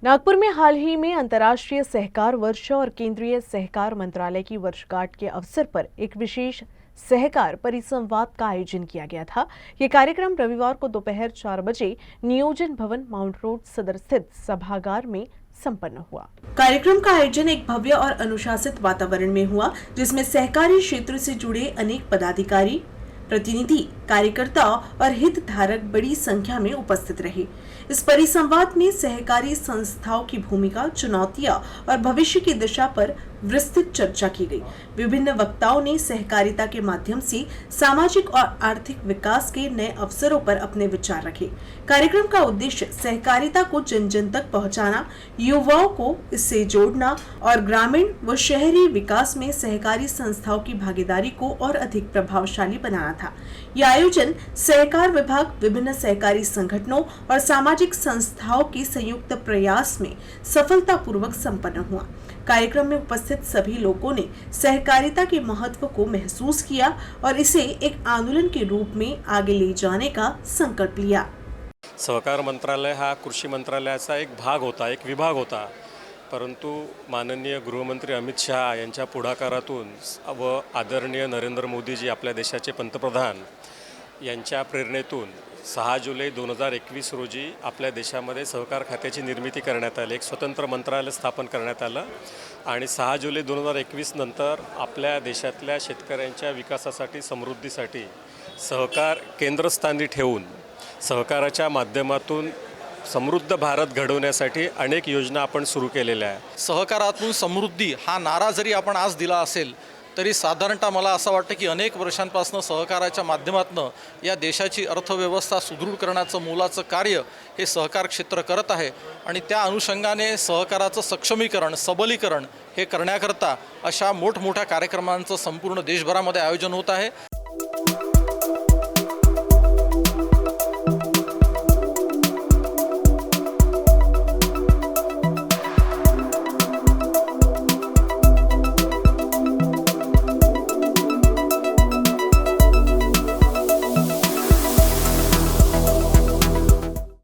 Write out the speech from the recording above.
नागपुर में हाल ही में अंतर्राष्ट्रीय सहकार वर्ष और केंद्रीय सहकार मंत्रालय की वर्षगांठ के अवसर पर एक विशेष सहकार परिसंवाद का आयोजन किया गया था। ये कार्यक्रम रविवार को दोपहर 4 बजे नियोजन भवन माउंट रोड सदर स्थित सभागार में संपन्न हुआ। कार्यक्रम का आयोजन एक भव्य और अनुशासित वातावरण में हुआ, जिसमें सहकारी क्षेत्र से जुड़े अनेक पदाधिकारी, प्रतिनिधि, कार्यकर्ता और हितधारक बड़ी संख्या में उपस्थित रहे। इस परिसंवाद में सहकारी संस्थाओं की भूमिका, चुनौतियां और भविष्य की दिशा पर विस्तृत चर्चा की गई। विभिन्न वक्ताओं ने सहकारिता के माध्यम से सामाजिक और आर्थिक विकास के नए अवसरों पर अपने विचार रखे। कार्यक्रम का उद्देश्य सहकारिता को जन जन तक पहुंचाना, युवाओं को इससे जोड़ना और ग्रामीण व शहरी विकास में सहकारी संस्थाओं की भागीदारी को और अधिक प्रभावशाली बनाना था। यह आयोजन सहकार विभाग, विभिन्न सहकारी संगठनों और सामाजिक संस्थाओं के संयुक्त प्रयास में सफलतापूर्वक संपन्न हुआ। कार्यक्रम में उपस्थित सभी लोगों ने सहकारिता के महत्व को महसूस किया और इसे एक आंदोलन के रूप में आगे ले जाने का संकल्प लिया। सहकार मंत्रालय हा कृषी मंत्रालयाचा एक भाग होता, एक विभाग होता, परंतु माननीय गृहमंत्री अमित शहा यांच्या पुढाकारातून व आदरणीय नरेंद्र मोदीजी आपल्या देशाचे पंतप्रधान यांच्या प्रेरणेतून 6 जुलै 2021 रोजी आपल्या देशामध्ये सहकार खात्याची निर्मिती करण्यात आली। एक स्वतंत्र मंत्रालय स्थापन करण्यात आलं आणि 6 जुलै 2021 नंतर आपल्या देशातल्या शेतकऱ्यांच्या विकासासाठी, समृद्धीसाठी सहकार केंद्रस्थानी ठेवून सहकाराच्या माध्यमातून समृद्ध भारत घडवण्यासाठी अनेक योजना आपण सुरू केलेल्या आहेत। सहकारातून समृद्धी हा नारा जरी आपण आज दिला असेल तरी साधारणतः मला असं वाटतं की अनेक वर्षांपासून सहकाराच्या माध्यमातून या देशाची अर्थव्यवस्था सुदृढ करण्याचं मोलाचं कार्य हे सहकार क्षेत्र करत आहे आणि त्या अनुषंगाने सहकाराचं सक्षमीकरण, सबलीकरण हे करण्याकरता अशा मोठमोठ्या कार्यक्रमांचं संपूर्ण देशभरामध्ये आयोजन होत आहे।